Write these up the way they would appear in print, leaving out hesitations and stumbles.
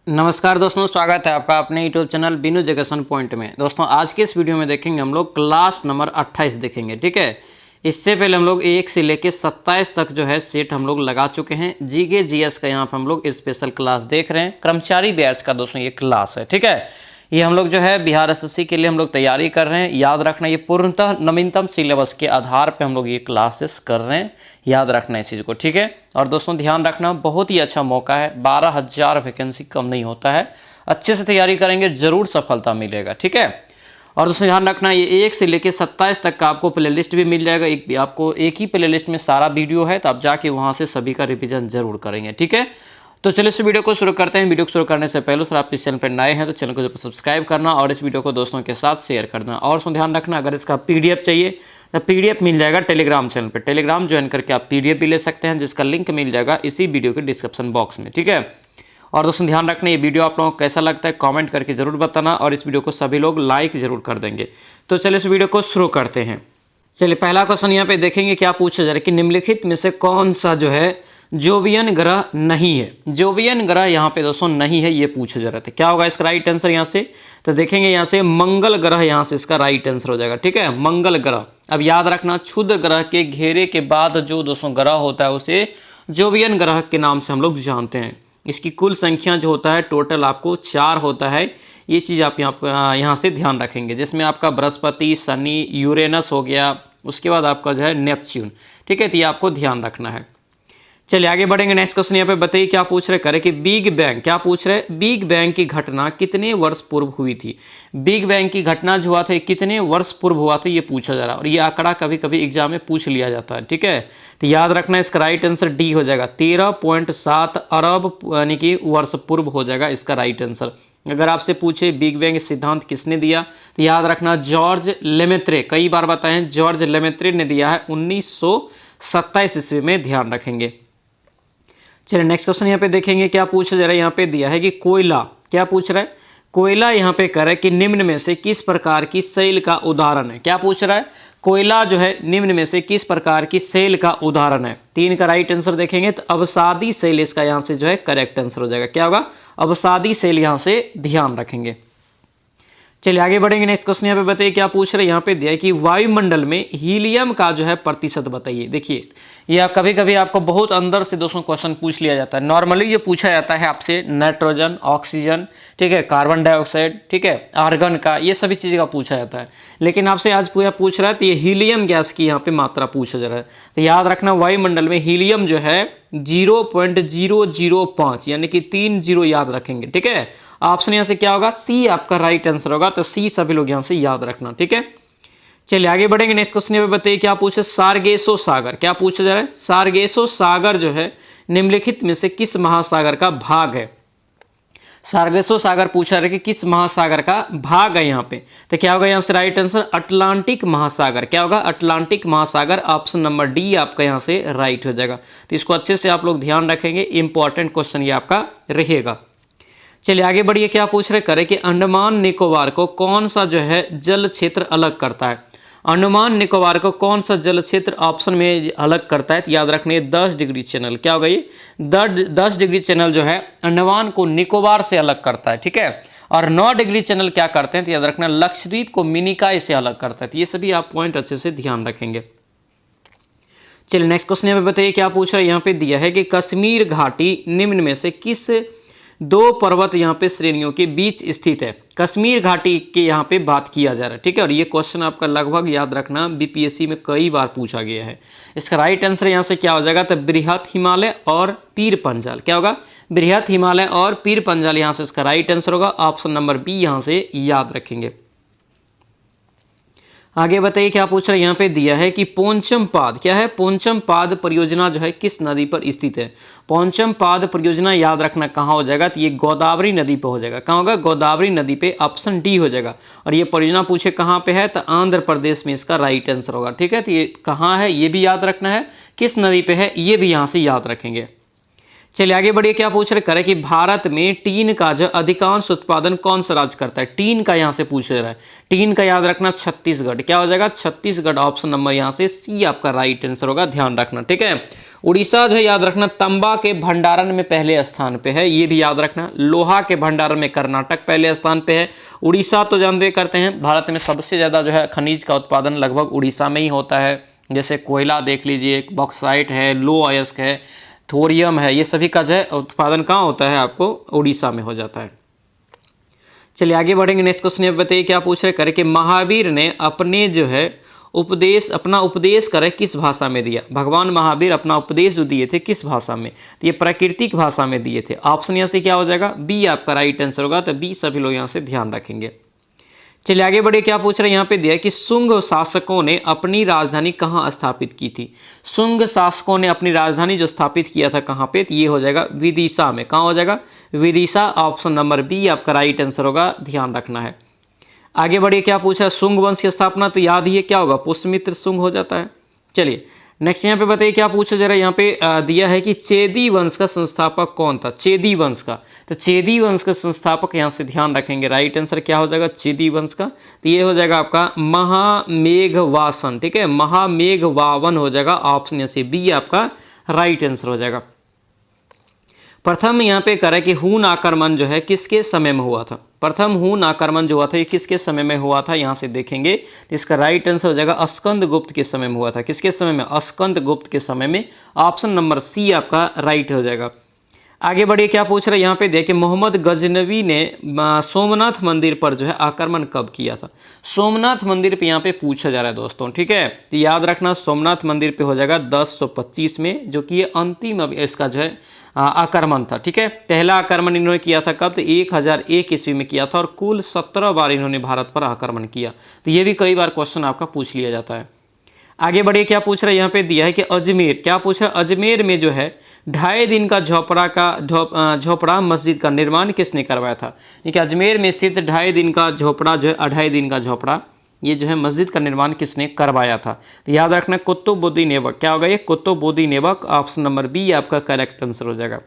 नमस्कार दोस्तों, स्वागत है आपका अपने यूट्यूब चैनल बिनु एजुकेशन पॉइंट में। दोस्तों आज के इस वीडियो में देखेंगे हम लोग क्लास नंबर 28 देखेंगे। ठीक है, इससे पहले हम लोग 1 से लेके 27 तक जो है सेट हम लोग लगा चुके हैं। जीके जीएस का यहाँ पर हम लोग स्पेशल क्लास देख रहे हैं। कर्मचारी बैच का दोस्तों ये क्लास है। ठीक है, ये हम लोग जो है बिहार एसएससी के लिए हम लोग तैयारी कर रहे हैं। याद रखना, ये पूर्णतः नवीनतम सिलेबस के आधार पे हम लोग ये क्लासेस कर रहे हैं। याद रखना इस चीज़ को। ठीक है, और दोस्तों ध्यान रखना, बहुत ही अच्छा मौका है। 12,000 वैकेंसी कम नहीं होता है। अच्छे से तैयारी करेंगे जरूर सफलता मिलेगा। ठीक है, और दोस्तों ध्यान रखना, ये 1 से लेकर 27 तक का आपको प्लेलिस्ट भी मिल जाएगा। आपको एक ही प्लेलिस्ट में सारा वीडियो है, तो आप जाके वहाँ से सभी का रिवीजन जरूर करेंगे। ठीक है, तो चलिए इस वीडियो को शुरू करते हैं। वीडियो को शुरू करने से पहले सर आप इस चैनल पर नए हैं तो चैनल को जरूर सब्सक्राइब करना और इस वीडियो को दोस्तों के साथ शेयर करना। और उसमें ध्यान रखना, अगर इसका पीडीएफ चाहिए तो पीडीएफ मिल जाएगा टेलीग्राम चैनल पर। टेलीग्राम ज्वाइन करके आप पीडीएफ भी ले सकते हैं, जिसका लिंक मिल जाएगा इसी वीडियो के डिस्क्रिप्शन बॉक्स में। ठीक है, और दोस्तों ध्यान रखना, ये वीडियो आप लोगों को कैसा लगता है कमेंट करके जरूर बताना और इस वीडियो को सभी लोग लाइक जरूर कर देंगे। तो चलिए इस वीडियो को शुरू करते हैं। चलिए पहला क्वेश्चन यहाँ पे देखेंगे, क्या पूछा जा रहा है कि निम्नलिखित में से कौन सा जो है जोवियन ग्रह नहीं है। जोवियन ग्रह यहाँ पे दोस्तों नहीं है, ये पूछा जा रहा था। क्या होगा इसका राइट आंसर यहाँ से? तो देखेंगे यहाँ से मंगल ग्रह यहाँ से इसका राइट आंसर हो जाएगा। ठीक है, मंगल ग्रह। अब याद रखना, क्षुद्र ग्रह के घेरे के बाद जो दोस्तों ग्रह होता है उसे जोवियन ग्रह के नाम से हम लोग जानते हैं। इसकी कुल संख्या जो होता है टोटल आपको 4 होता है। ये चीज़ आप यहाँ से ध्यान रखेंगे, जिसमें आपका बृहस्पति, शनि, यूरेनस हो गया, उसके बाद आपका जो है नेपच्यून। ठीक है, तो ये आपको ध्यान रखना है। चलिए आगे बढ़ेंगे। नेक्स्ट क्वेश्चन यहाँ पे बताइए, क्या पूछ रहे करे कि बिग बैंग, क्या पूछ रहे, बिग बैंग की घटना कितने वर्ष पूर्व हुई थी। बिग बैंग की घटना जो हुआ था कितने वर्ष पूर्व हुआ था, ये पूछा जा रहा है। और ये आंकड़ा कभी कभी एग्जाम में पूछ लिया जाता है। ठीक है, तो याद रखना इसका राइट आंसर डी हो जाएगा। 13.7 अरब यानी कि वर्ष पूर्व हो जाएगा इसका राइट आंसर। अगर आपसे पूछे बिग बैंग सिद्धांत किसने दिया, तो याद रखना जॉर्ज लेमेत्रे। कई बार बताएं, जॉर्ज लेमेत्रे ने दिया है 1927 ईस्वी में। ध्यान रखेंगे। चलिए नेक्स्ट क्वेश्चन यहाँ पे देखेंगे, क्या पूछा जा रहा है। यहाँ पे दिया है कि कोयला, क्या पूछ रहा है, कोयला यहाँ पे कह रहा है कि निम्न में से किस प्रकार की सेल का उदाहरण है। क्या पूछ रहा है, कोयला जो है निम्न में से किस प्रकार की सेल का उदाहरण है। 3 का राइट आंसर देखेंगे तो अवसादी सेल इसका यहाँ से जो है करेक्ट आंसर हो जाएगा। क्या होगा, अवसादी सेल यहाँ से ध्यान रखेंगे। चलिए आगे बढ़ेंगे। नेक्स्ट क्वेश्चन यहाँ पे बताइए, क्या पूछ रहे हैं। यहाँ पे दिया है कि वायुमंडल में हीलियम का जो है प्रतिशत बताइए। देखिए, यह कभी कभी आपको बहुत अंदर से दोस्तों क्वेश्चन पूछ लिया जाता है। नॉर्मली ये पूछा जाता है आपसे नाइट्रोजन, ऑक्सीजन, ठीक है, कार्बन डाइऑक्साइड, ठीक है, आर्गन का, ये सभी चीज़ का पूछा जाता है। लेकिन आपसे आज पूछ रहा है तो ये हीलियम गैस की यहाँ पे मात्रा पूछा जा रहा है। तो याद रखना, वायुमंडल में हीलियम जो है 0.005 यानी कि 3 0 याद रखेंगे। ठीक है, ऑप्शन यहाँ से क्या होगा, सी आपका राइट आंसर होगा। तो सी सभी लोग यहाँ से याद रखना। ठीक है, चलिए आगे बढ़ेंगे। नेक्स्ट क्वेश्चन में बताइए, क्या पूछे, सार्गेसो सागर, क्या पूछा जा रहा है। सार्गेसो सागर जो है निम्नलिखित में से किस महासागर का भाग है। सार्गेसो सागर पूछा जा रहा है कि किस महासागर का भाग है यहाँ पे। तो क्या होगा यहाँ से राइट आंसर, अटलांटिक महासागर। क्या होगा, अटलांटिक महासागर। ऑप्शन नंबर डी आपका यहाँ से राइट हो जाएगा। तो इसको अच्छे से आप लोग ध्यान रखेंगे, इंपॉर्टेंट क्वेश्चन ये आपका रहेगा। चलिए आगे बढ़िए। क्या पूछ रहे करे कि अंडमान निकोबार को कौन सा जो है जल क्षेत्र अलग करता है। अंडमान निकोबार को कौन सा जल क्षेत्र ऑप्शन में अलग करता है, तो याद रखने 10 डिग्री चैनल। क्या होगा ये, 10 डिग्री चैनल जो है अंडमान को निकोबार से अलग करता है। ठीक है, और 9 डिग्री चैनल क्या करते हैं, तो याद रखना लक्षद्वीप को मिनिकॉय से अलग करता है। तो ये सभी आप पॉइंट अच्छे से ध्यान रखेंगे। चलिए नेक्स्ट क्वेश्चन यहाँ पे बताइए, क्या पूछ रहा है। यहाँ पे दिया है कि कश्मीर घाटी निम्न में से किस 2 पर्वत यहाँ पे श्रेणियों के बीच स्थित है। कश्मीर घाटी के यहाँ पे बात किया जा रहा है। ठीक है, और ये क्वेश्चन आपका लगभग याद रखना बीपीएससी में कई बार पूछा गया है। इसका राइट आंसर यहाँ से क्या हो जाएगा, तो बृहत हिमालय और पीर पंजाल। क्या होगा, बृहत हिमालय और पीर पंजाल यहाँ से इसका राइट आंसर होगा। ऑप्शन नंबर बी यहाँ से याद रखेंगे। आगे बताइए, क्या पूछ रहा है। यहाँ पे दिया है कि पोंचमपाद, क्या है, पोंचमपाद परियोजना जो है किस नदी पर स्थित है। पोंचमपाद परियोजना याद रखना कहाँ हो जाएगा, तो ये गोदावरी नदी पे हो जाएगा। कहाँ होगा, गोदावरी नदी पे। ऑप्शन डी हो जाएगा। और ये परियोजना पूछे कहाँ पे है, तो आंध्र प्रदेश में इसका राइट आंसर होगा। ठीक है, तो ये कहाँ है ये भी याद रखना है, किस नदी पे है ये भी यहाँ से याद रखेंगे। चलिए आगे बढ़िए। क्या पूछ रहे करे कि भारत में टीन का जो अधिकांश उत्पादन कौन सा राज्य करता है। टीन का यहाँ से पूछ रहा है। टीन का याद रखना छत्तीसगढ़। क्या हो जाएगा, छत्तीसगढ़। ऑप्शन नंबर यहाँ से सी आपका राइट आंसर होगा। ध्यान रखना। ठीक है, उड़ीसा जो है याद रखना तांबा के भंडारण में पहले स्थान पे है, ये भी याद रखना। लोहा के भंडारण में कर्नाटक पहले स्थान पे है। उड़ीसा तो जानते करते हैं भारत में सबसे ज़्यादा जो है खनिज का उत्पादन लगभग उड़ीसा में ही होता है। जैसे कोयला देख लीजिए, बॉक्साइट है, लो अयस्क है, थोरियम है, ये सभी का जो है उत्पादन कहाँ होता है, आपको उड़ीसा में हो जाता है। चलिए आगे बढ़ेंगे। नेक्स्ट क्वेश्चन ये बताइए क्या पूछ रहे करे कि महावीर ने अपने जो है अपना उपदेश करे किस भाषा में दिया। भगवान महावीर अपना उपदेश जो दिए थे किस भाषा में, तो ये प्राकृतिक भाषा में दिए थे। ऑप्शन यहाँ से क्या हो जाएगा, बी आपका राइट आंसर होगा। तो बी सभी लोग यहाँ से ध्यान रखेंगे। चलिए आगे बढ़े। क्या पूछ रहे हैं यहाँ पे दिया है कि शुंग शासकों ने अपनी राजधानी कहाँ स्थापित की थी। शुंग शासकों ने अपनी राजधानी जो स्थापित किया था कहाँ पे, तो ये हो जाएगा विदिशा में। कहाँ हो जाएगा, विदिशा। ऑप्शन नंबर बी आपका राइट आंसर होगा, ध्यान रखना है। आगे बढ़िए। क्या पूछा है, शुंग वंश की स्थापना, तो याद ही है क्या होगा, पुष्यमित्र शुंग हो जाता है। चलिए नेक्स्ट यहाँ पे बताइए क्या पूछा जरा। यहाँ पे दिया है कि चेदी वंश का संस्थापक कौन था। चेदी वंश का, तो चेदी वंश का संस्थापक यहाँ से ध्यान रखेंगे, राइट आंसर क्या हो जाएगा, चेदी वंश का। तो ये हो जाएगा आपका महामेघवासन, ठीक है, महामेघवावन हो जाएगा। ऑप्शन से बी आपका राइट आंसर हो जाएगा। प्रथम यहाँ पे करें कि हून आक्रमण जो है किसके समय में हुआ था। प्रथम हून आक्रमण जो हुआ था ये किसके समय में हुआ था, यहाँ से देखेंगे तो इसका राइट आंसर हो जाएगा स्कंद गुप्त के समय में हुआ था। किसके समय में, स्कंद गुप्त के समय में। ऑप्शन नंबर सी आपका राइट हो जाएगा। आगे बढ़िए। क्या पूछ रहे हैं यहाँ पे देखिए, मोहम्मद गजनवी ने सोमनाथ मंदिर पर जो है आक्रमण कब किया था। सोमनाथ मंदिर पे यहाँ पे पूछा जा रहा है दोस्तों, ठीक है। तो याद रखना सोमनाथ मंदिर पे हो जाएगा 1025 में, जो कि ये अंतिम अब इसका जो है आक्रमण था, ठीक है। पहला आक्रमण इन्होंने किया था कब, तो 1001 ईस्वी में किया था और कुल 17 बार इन्होंने भारत पर आक्रमण किया। तो ये भी कई बार क्वेश्चन आपका पूछ लिया जाता है। आगे बढ़िए। क्या पूछ रहे हैं यहाँ पे दिया है कि अजमेर, क्या पूछ रहा है, अजमेर में जो है 2.5 दिन का झोपड़ा मस्जिद का निर्माण किसने करवाया था। देखिए अजमेर में स्थित 2.5 दिन का झोपड़ा जो है 2.5 दिन का झोपड़ा, ये जो है मस्जिद का निर्माण किसने करवाया था। तो याद रखना कुतुबुद्दीन ऐबक। क्या होगा ये, Qutbuddin Aibak. Option number B आपका करेक्ट आंसर हो जाएगा।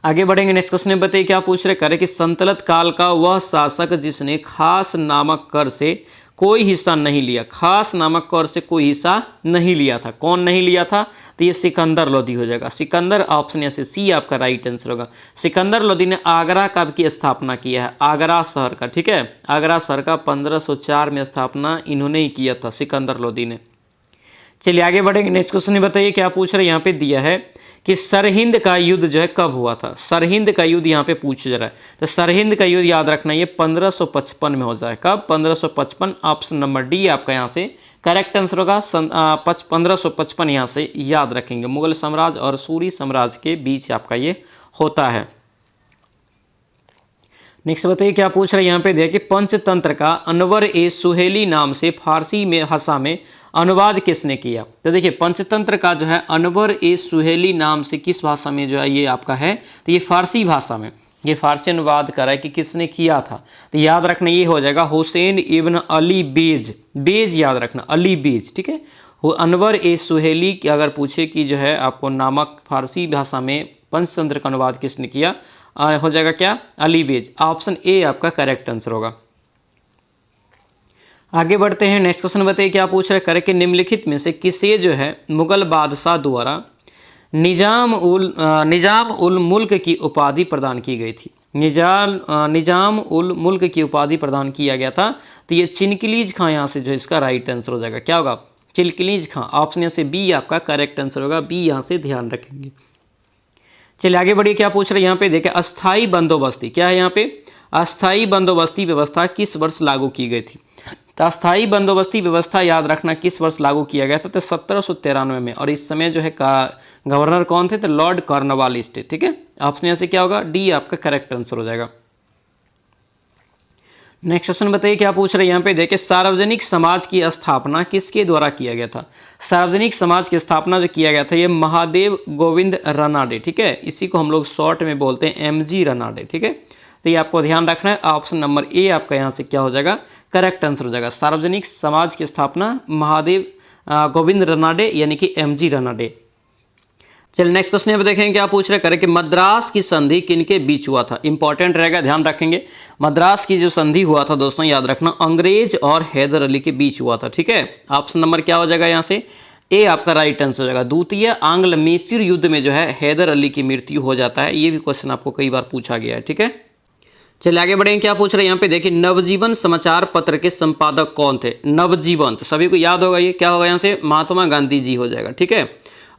आगे बढ़ेंगे। नेक्स्ट क्वेश्चन में बताइए क्या पूछ रहे करे कि संतलत काल का वह शासक जिसने खास नामक कर से कोई हिस्सा नहीं लिया। खास नामक कर से कोई हिस्सा नहीं लिया था, कौन नहीं लिया था, तो ये सिकंदर लोदी हो जाएगा। सिकंदर, ऑप्शन यहाँ से सी आपका राइट आंसर होगा। सिकंदर लोदी ने आगरा कब की स्थापना किया है, आगरा शहर का, ठीक है। आगरा शहर का 1504 में स्थापना इन्होंने ही किया था, सिकंदर लोदी ने। चलिए आगे बढ़ेंगे। नेक्स्ट क्वेश्चन में बताइए क्या पूछ रहे हैं, यहाँ पे दिया है कि सरहिंद का युद्ध जो है कब हुआ था। सरहिंद का युद्ध यहाँ पे पूछ जा रहा है, तो सरहिंद का युद्ध याद रखना ये 1555 में होता है। कब, 1555। ऑप्शन नंबर डी आपका यहाँ से करेक्ट आंसर होगा। 1555 यहाँ से याद रखेंगे। मुगल साम्राज्य और सूरी साम्राज्य के बीच आपका ये होता है। नेक्स्ट बताइए क्या पूछ रहे हैं यहाँ पे देखिए, पंचतंत्र का अनवर ए सुहेली नाम से फारसी में भाषा में अनुवाद किसने किया। तो देखिए पंचतंत्र का जो है अनवर ए सुहेली नाम से किस भाषा में जो है ये आपका है, तो ये फारसी भाषा में, ये फारसी अनुवाद करा है कि किसने किया था। तो याद रखना ये हो जाएगा हुसैन इब्न अली बेज। बेज याद रखना, अली बेज, ठीक है। वो अनवर ए सुहेली की अगर पूछे कि जो है आपको नामक फारसी भाषा में पंचतंत्र का अनुवाद किसने किया, हो जाएगा क्या, अली बेज। ऑप्शन ए आपका करेक्ट आंसर होगा। आगे बढ़ते हैं। नेक्स्ट क्वेश्चन बताइए क्या पूछ रहे करे कि निम्नलिखित में से किसे जो है मुगल बादशाह द्वारा निजाम उल मुल्क की उपाधि प्रदान की गई थी। निजाम उल मुल्क की उपाधि प्रदान किया गया था। तो ये चिनकिलीज खां यहाँ से जो इसका राइट आंसर हो जाएगा। क्या होगा, चिनकिलीज खां। ऑप्शन यहाँ से बी आपका करेक्ट आंसर होगा, बी यहाँ से ध्यान रखेंगे। चलिए आगे बढ़िए। क्या पूछ रहे हैं यहाँ पे देखिए, अस्थाई बंदोबस्ती, क्या है यहाँ पे, अस्थाई बंदोबस्ती व्यवस्था किस वर्ष लागू की गई थी। तो अस्थाई बंदोबस्ती व्यवस्था याद रखना किस वर्ष लागू किया गया था, तो 1793 में। और इस समय जो है गवर्नर कौन थे, तो लॉर्ड कॉर्नवालिस थे, ठीक है। ऑप्शन यहाँ से क्या होगा, डी आपका करेक्ट आंसर हो जाएगा। नेक्स्ट क्वेश्चन बताइए क्या पूछ रहे हैं यहाँ पे देखिए, सार्वजनिक समाज की स्थापना किसके द्वारा किया गया था। सार्वजनिक समाज की स्थापना जो किया गया था ये महादेव गोविंद रनाडे, ठीक है। इसी को हम लोग शॉर्ट में बोलते हैं MG रनाडे, ठीक है। तो ये आपको ध्यान रखना है। ऑप्शन नंबर ए आपका यहाँ से क्या हो जाएगा, करेक्ट आंसर हो जाएगा। सार्वजनिक समाज की स्थापना महादेव गोविंद रनाडे यानी कि MG रनाडे। चलिए नेक्स्ट क्वेश्चन में देखेंगे क्या पूछ रहे करें कि मद्रास की संधि किनके बीच हुआ था। इंपॉर्टेंट रहेगा, ध्यान रखेंगे। मद्रास की जो संधि हुआ था दोस्तों याद रखना अंग्रेज और हैदर अली के बीच हुआ था, ठीक है। ऑप्शन नंबर क्या हो जाएगा यहाँ से, ए आपका राइट आंसर हो जाएगा। द्वितीय आंग्ल मैसूर युद्ध में जो है हैदर अली की मृत्यु हो जाता है। ये भी क्वेश्चन आपको कई बार पूछा गया है, ठीक है। चलिए आगे बढ़ेंगे, क्या पूछ रहे हैं यहाँ पे देखिए, नवजीवन समाचार पत्र के संपादक कौन थे? नवजीवन, तो सभी को याद होगा, ये क्या होगा यहाँ से? महात्मा गांधी जी हो जाएगा, ठीक है।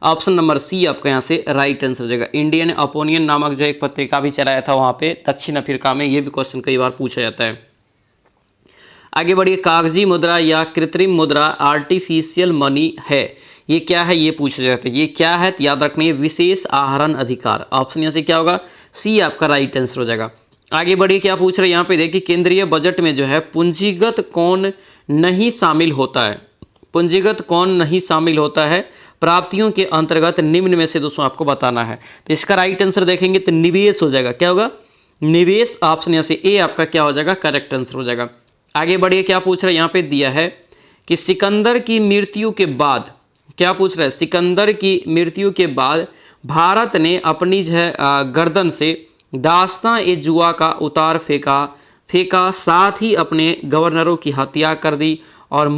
ऑप्शन नंबर सी आपका यहाँ से राइट आंसर हो जाएगा। इंडियन ओपिनियन नामक जो एक पत्रिका भी चलाया था वहाँ पे दक्षिण अफ्रीका में, ये भी क्वेश्चन कई बार पूछा जाता है। आगे बढ़िए, कागजी मुद्रा या कृत्रिम मुद्रा आर्टिफिशियल मनी है, ये क्या है? ये पूछा जाता है। ये क्या है? तो याद रखना, ये विशेष आहरण अधिकार। ऑप्शन यहाँ से क्या होगा? सी आपका राइट आंसर हो जाएगा। आगे बढ़िए, क्या पूछ रहे हैं यहाँ पे देखिए, केंद्रीय बजट में जो है पूंजीगत कौन नहीं शामिल होता है? पूंजीगत कौन नहीं शामिल होता है प्राप्तियों के अंतर्गत? निम्न में से दोस्तों आपको बताना है। तो इसका राइट आंसर देखेंगे तो निवेश हो जाएगा। क्या होगा? निवेश। ऑप्शन यहाँ से ए आपका क्या हो जाएगा? करेक्ट आंसर हो जाएगा। आगे बढ़िए, क्या पूछ रहे हैं यहाँ पे दिया है कि सिकंदर की मृत्यु के बाद, क्या पूछ रहा है? सिकंदर की मृत्यु के बाद भारत ने अपनी जो है गर्दन से दास्तां ए जुआ का उतार फेंका, साथ ही अपने गवर्नरों की हत्या कर दी और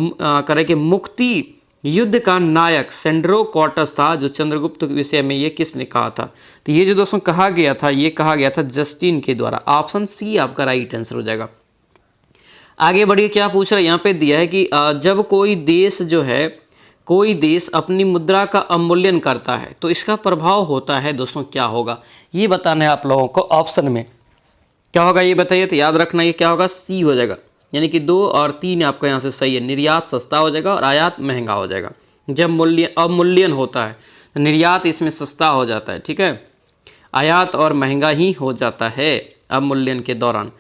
करे कि मुक्ति युद्ध का नायक सेंड्रोकॉटस था, जो चंद्रगुप्त के विषय में ये किसने कहा था? तो ये जो दोस्तों कहा गया था, ये कहा गया था जस्टिन के द्वारा। ऑप्शन सी आपका राइट आंसर हो जाएगा। आगे बढ़िए, क्या पूछ रहा है यहाँ पे दिया है कि जब कोई देश अपनी मुद्रा का अवमूल्यन करता है तो इसका प्रभाव होता है दोस्तों क्या होगा? ये बताना है आप लोगों को। ऑप्शन में क्या होगा ये बताइए। तो याद रखना, ये क्या होगा? सी हो जाएगा। यानी कि 2 और 3 आपका यहाँ से सही है। निर्यात सस्ता हो जाएगा और आयात महंगा हो जाएगा। जब अवमूल्यन होता है तो निर्यात इसमें सस्ता हो जाता है, ठीक है। आयात और महंगा ही हो जाता है अवमूल्यन के दौरान।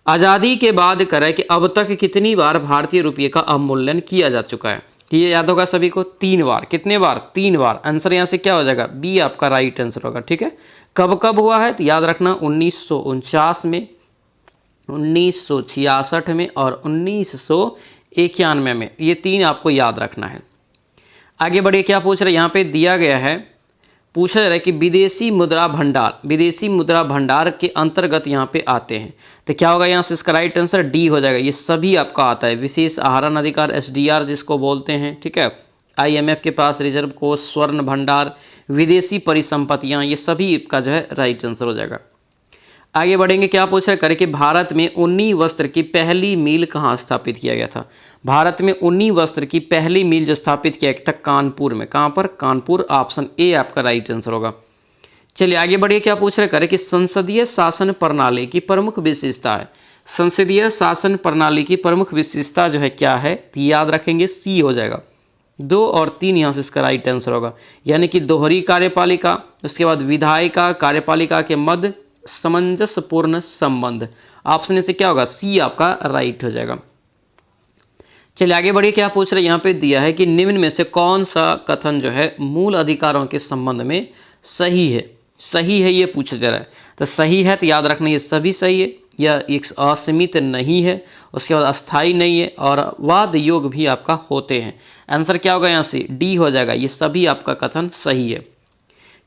आज़ादी के बाद करें कि अब तक कितनी बार भारतीय रुपये का अवमूल्यन किया जा चुका है? तो ये याद होगा सभी को, 3 बार। कितने बार? 3 बार। आंसर यहाँ से क्या हो जाएगा? बी आपका राइट आंसर होगा, ठीक है। कब कब हुआ है? तो याद रखना 1949 में, 1966 में और 1991 में। ये 3 आपको याद रखना है। आगे बढ़िए, क्या पूछ रहे हैं यहाँ पे दिया गया है, पूछा जा रहा है कि विदेशी मुद्रा भंडार के अंतर्गत यहाँ पे आते हैं। तो क्या होगा यहाँ से? इसका राइट आंसर डी हो जाएगा। ये सभी आपका आता है। विशेष आहरण अधिकार, एसडीआर जिसको बोलते हैं, ठीक है। आईएमएफ के पास रिजर्व कोष, स्वर्ण भंडार, विदेशी परिसंपत्तियाँ, ये सभी का जो है राइट आंसर हो जाएगा। आगे बढ़ेंगे, क्या पूछ रहे करें कि भारत में ऊनी वस्त्र की पहली मील कहाँ स्थापित किया गया था? भारत में ऊनी वस्त्र की पहली मील जो स्थापित किया गया था कानपुर में। कहाँ पर? कानपुर। ऑप्शन ए आपका राइट आंसर होगा। चलिए आगे बढ़िए, क्या पूछ रहे करें कि संसदीय शासन प्रणाली की प्रमुख विशेषता है। संसदीय शासन प्रणाली की प्रमुख विशेषता जो है क्या है? तो याद रखेंगे सी हो जाएगा। 2 और 3 यहाँ से इसका राइट आंसर होगा। यानी कि दोहरी कार्यपालिका, उसके बाद विधायिका कार्यपालिका के मध्य सामंजस्यपूर्ण संबंध। ऑप्शन से क्या होगा? सी आपका राइट हो जाएगा। चलिए आगे बढ़िए, क्या पूछ रहे हैं यहाँ पे दिया है कि निम्न में से कौन सा कथन जो है मूल अधिकारों के संबंध में सही है? सही है ये पूछा जा रहा है। तो सही है तो याद रखना ये सभी सही है। यह एक असीमित नहीं है, उसके बाद अस्थाई नहीं है और वाद योग भी आपका होते हैं। आंसर क्या होगा यहाँ से? डी हो जाएगा। ये सभी आपका कथन सही है।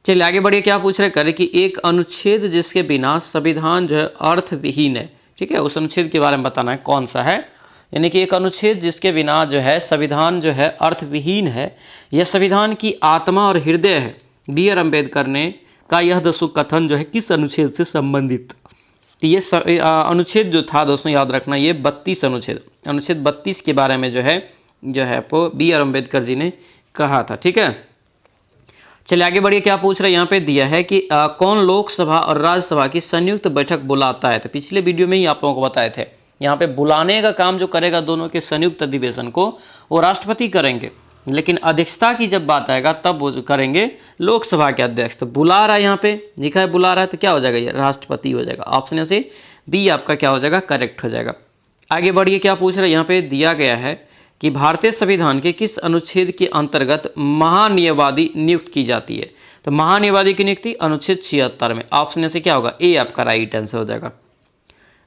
चलिए आगे बढ़िए, क्या पूछ रहे करें कि एक अनुच्छेद जिसके बिना संविधान जो है अर्थविहीन है, ठीक है। उस अनुच्छेद के बारे में बताना है कौन सा है। यानी कि एक अनुच्छेद जिसके बिना जो है संविधान जो है अर्थविहीन है, यह संविधान की आत्मा और हृदय है। बी आर अम्बेडकर ने का यह दोस्तों कथन जो है किस अनुच्छेद से संबंधित? तो ये अनुच्छेद जो था दोस्तों याद रखना, ये 32 अनुच्छेद 32 के बारे में जो है आपको बी आर अम्बेडकर जी ने कहा था, ठीक है। चलिए आगे बढ़िए, क्या पूछ रहे हैं यहाँ पे दिया है कि कौन लोकसभा और राज्यसभा की संयुक्त बैठक बुलाता है? तो पिछले वीडियो में ही आप लोगों को बताए थे, यहाँ पे बुलाने का काम जो करेगा दोनों के संयुक्त अधिवेशन को, वो राष्ट्रपति करेंगे। लेकिन अध्यक्षता की जब बात आएगा तब वो करेंगे लोकसभा के अध्यक्ष। तो बुला रहा है, यहाँ पे लिखा है बुला रहा है, तो क्या हो जाएगा? ये राष्ट्रपति हो जाएगा। ऑप्शन से बी आपका क्या हो जाएगा? करेक्ट हो जाएगा। आगे बढ़िए, क्या पूछ रहे हैं यहाँ पे दिया गया है कि भारतीय संविधान के किस अनुच्छेद के अंतर्गत महान्यायवादी नियुक्त की जाती है? तो महान्यायवादी की नियुक्ति अनुच्छेद 76 में। ऑप्शन से क्या होगा? ए आपका राइट आंसर हो जाएगा।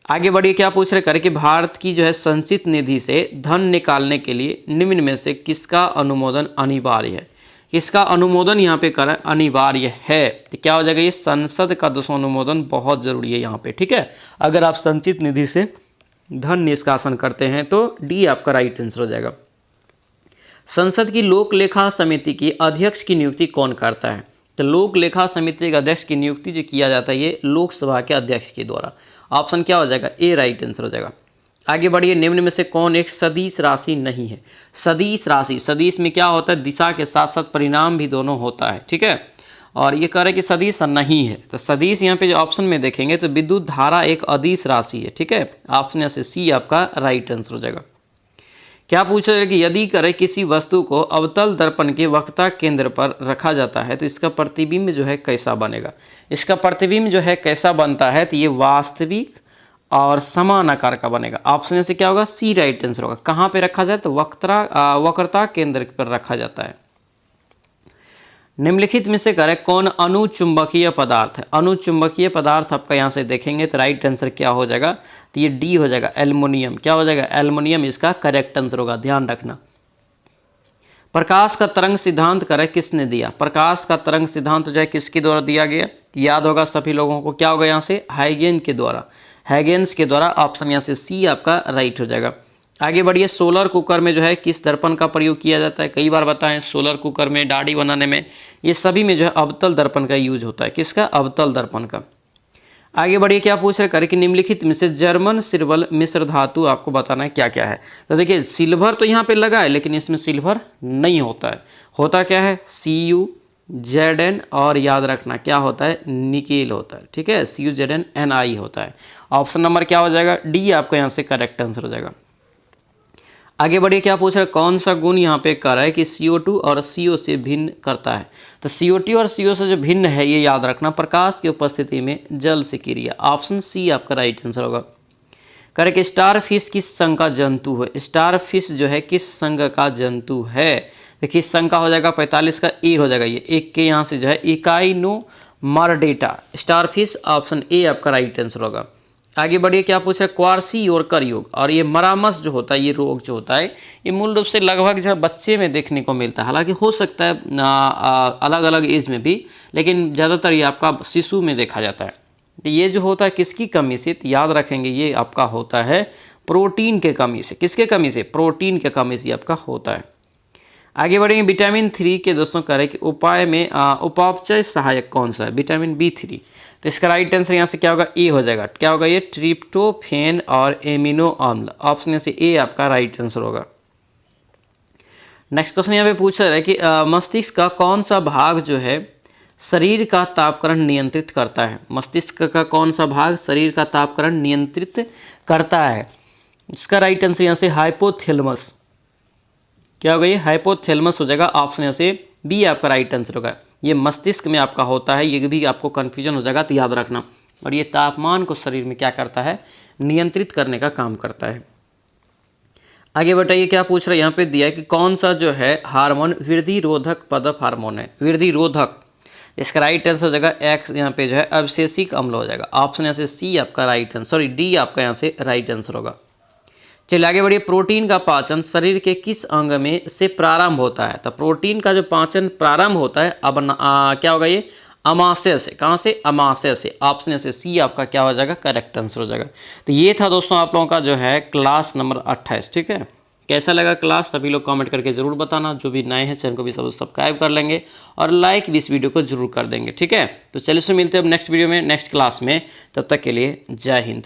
आगे बढ़िए, क्या पूछ रहे करें कि भारत की जो है संचित निधि से धन निकालने के लिए निम्न में से किसका अनुमोदन अनिवार्य है? किसका अनुमोदन यहाँ पे करें अनिवार्य है? तो क्या हो जाएगा? ये संसद का दोस्तों अनुमोदन बहुत जरूरी है यहाँ पे, ठीक है। अगर आप संचित निधि से धन निष्कासन करते हैं तो डी आपका राइट आंसर हो जाएगा। संसद की लोक लेखा समिति की अध्यक्ष की नियुक्ति कौन करता है? तो लोक लेखा समिति के अध्यक्ष की नियुक्ति जो किया जाता है ये लोकसभा के अध्यक्ष के द्वारा। ऑप्शन क्या हो जाएगा? ए राइट आंसर हो जाएगा। आगे बढ़िए, निम्न में से कौन एक सदिश राशि नहीं है? सदिश राशि, सदिश में क्या होता है? दिशा के साथ साथ परिणाम भी दोनों होता है, ठीक है। और ये कह रहे हैं कि सदिश नहीं है, तो सदिश यहाँ पे जो ऑप्शन में देखेंगे तो विद्युत धारा एक अदिश राशि है, ठीक है। ऑप्शन यहाँ से सी आपका राइट आंसर हो जाएगा। क्या पूछ रहे हैं कि यदि करे किसी वस्तु को अवतल दर्पण के वक्रता केंद्र पर रखा जाता है तो इसका प्रतिबिंब जो है कैसा बनेगा? इसका प्रतिबिंब जो है कैसा बनता है? तो ये वास्तविक और समान आकार का बनेगा। ऑप्शन से क्या होगा? सी राइट आंसर होगा। कहाँ पे रखा जाए? तो वक्रता केंद्र पर रखा जाता है। निम्नलिखित में से करें कौन अनुचुंबकीय पदार्थ है? अनुचुंबकीय पदार्थ आपका यहाँ से देखेंगे तो राइट आंसर क्या हो जाएगा? तो ये डी हो जाएगा, एल्युमिनियम। क्या हो जाएगा? एल्युमिनियम इसका करेक्ट आंसर होगा, ध्यान रखना। प्रकाश का तरंग सिद्धांत करे किसने दिया? प्रकाश का तरंग सिद्धांत जो है किसके द्वारा दिया गया? याद होगा सभी लोगों को, क्या होगा यहाँ से? हाइगेन के द्वारा, हैगेन्स के द्वारा। ऑप्शन यहाँ से सी आपका राइट हो जाएगा। आगे बढ़िए, सोलर कुकर में जो है किस दर्पण का प्रयोग किया जाता है? कई बार बताएं, सोलर कुकर में, डाढ़ी बनाने में, ये सभी में जो है अवतल दर्पण का यूज होता है। किसका? अवतल दर्पण का। आगे बढ़िए, क्या पूछ रहे हैं कि निम्नलिखित में से जर्मन सिल्वर मिश्र धातु आपको बताना है क्या क्या है? तो देखिए, सिल्वर तो यहाँ पे लगा है लेकिन इसमें सिल्वर नहीं होता है। होता क्या है? CuZn, और याद रखना क्या होता है? निकेल होता है, ठीक है। CuZnNi होता है। ऑप्शन नंबर क्या हो जाएगा? डी आपका यहाँ से करेक्ट आंसर हो जाएगा। आगे बढ़िए, क्या पूछ रहा है? कौन सा गुण यहाँ पे कह रहा है कि CO2 और CO से भिन्न करता है? तो CO2 और CO से जो भिन्न है ये याद रखना, प्रकाश की उपस्थिति में जल से क्रिया। ऑप्शन सी आपका राइट आंसर होगा। कह कि स्टार फिश किस संघ का जंतु है? स्टार फिश जो है किस संघ का जंतु है? देखिए, संघ का हो जाएगा 45 का ए हो जाएगा, ये एक के यहाँ से जो है इकाइनोमार्डेटा, स्टार फिश। ऑप्शन ए आपका राइट आंसर होगा। आगे बढ़िए, क्या पूछ रहा है? क्वार्सी-योरकर योग और ये मरामस जो होता है, ये रोग जो होता है, ये मूल रूप से लगभग जो है बच्चे में देखने को मिलता है। हालांकि हो सकता है अलग अलग एज में भी, लेकिन ज़्यादातर ये आपका शिशु में देखा जाता है। तो ये जो होता है किसकी कमी से? तो याद रखेंगे ये आपका होता है प्रोटीन के कमी से। किसके कमी से? प्रोटीन के कमी से आपका होता है। आगे बढ़ेंगे, विटामिन 3 के दोस्तों करें कि उपाय में उपापचय सहायक कौन सा है? Vitamin B3। तो इसका राइट आंसर यहाँ से क्या होगा? ए हो जाएगा। क्या होगा ये? ट्रिप्टोफेन और एमिनो अम्ल। ऑप्शन से ए आपका राइट आंसर होगा। नेक्स्ट क्वेश्चन यहाँ पे पूछ रहा है कि मस्तिष्क का कौन सा भाग जो है शरीर का तापकरण नियंत्रित करता है? मस्तिष्क का कौन सा भाग शरीर का तापकरण नियंत्रित करता है? इसका राइट आंसर यहाँ से हाइपोथैलेमस। क्या होगा ये? हाइपोथैलेमस हो जाएगा। ऑप्शन यहाँ से बी आपका राइट आंसर होगा। ये मस्तिष्क में आपका होता है, ये भी आपको कन्फ्यूजन हो जाएगा तो याद रखना। और ये तापमान को शरीर में क्या करता है? नियंत्रित करने का काम करता है। आगे बताइए, क्या पूछ रहे हैं? यहाँ पे दिया है कि कौन सा जो है हार्मोन वृद्धि रोधक पदप हार्मोन है? वृद्धि रोधक, इसका राइट आंसर हो जाएगा एक्स, यहाँ पे जो है अवशेषिक अम्ल हो जाएगा। ऑप्शन यहाँ से सी आपका राइट आंसर, सॉरी डी आपका यहाँ से राइट आंसर होगा। चलिए आगे बढ़िए, प्रोटीन का पाचन शरीर के किस अंग में से प्रारंभ होता है? तो प्रोटीन का जो पाचन प्रारंभ होता है अब क्या होगा ये? अमाशय से। कहाँ से? अमाशय से। ऑप्शन से सी आपका क्या हो जाएगा? करेक्ट आंसर हो जाएगा। तो ये था दोस्तों आप लोगों का जो है क्लास नंबर 28, ठीक है। कैसा लगा क्लास? सभी लोग कमेंट करके ज़रूर बताना। जो भी नए हैं चैनल को भी सब्सक्राइब कर लेंगे और लाइक भी इस वीडियो को जरूर कर देंगे, ठीक है। तो चलिए मिलते हैं अब नेक्स्ट वीडियो में, नेक्स्ट क्लास में। तब तक के लिए जय हिंद।